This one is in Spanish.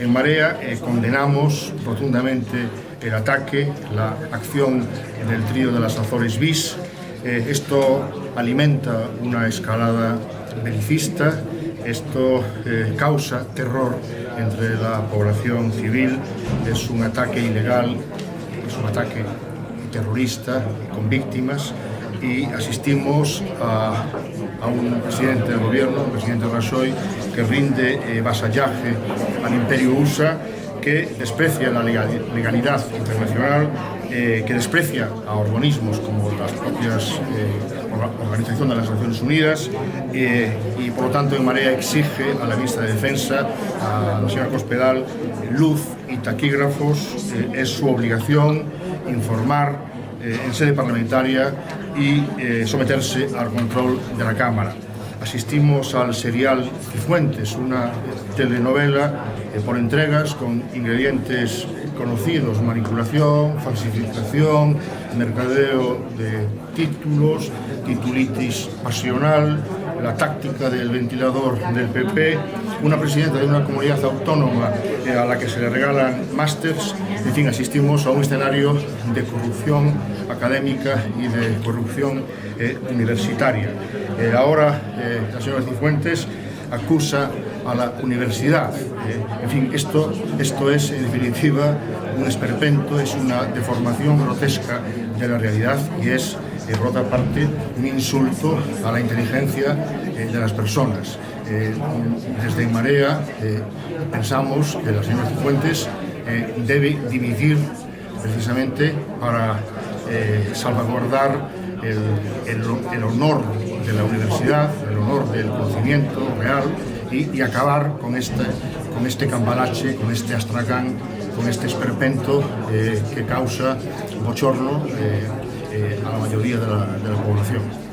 En Marea condenamos rotundamente el ataque, la acción del trío de las Azores bis. Esto alimenta una escalada belicista, esto causa terror entre la población civil, es un ataque ilegal, es un ataque terrorista con víctimas, y asistimos a un presidente del gobierno, el presidente Rajoy, que rinde vasallaje al imperio USA, que desprecia la legalidad internacional, que desprecia a organismos como las propias Organización de las Naciones Unidas, y por lo tanto en Marea exige a la ministra de Defensa, a la señora Cospedal, luz y taquígrafos. Es su obligación informar en sede parlamentaria y someterse al control de la Cámara. Asistimos al serial Cifuentes, una telenovela por entregas con ingredientes conocidos: manipulación, falsificación, mercadeo de títulos, titulitis pasional, la táctica del ventilador del PP, una presidenta de una comunidad autónoma a la que se le regalan másters. En fin, asistimos a un escenario de corrupción académica y de corrupción universitaria. Ahora la señora Cifuentes acusa a la universidad. En fin, esto es en definitiva un esperpento, es una deformación grotesca de la realidad y es, por otra parte, un insulto a la inteligencia de las personas. Desde En Marea pensamos que la señora Cifuentes debe dimitir precisamente para salvaguardar el honor de la universidad, el honor del conocimiento real, y acabar con este cambalache, con este astracán, con este esperpento que causa bochorno a la mayoría de la población.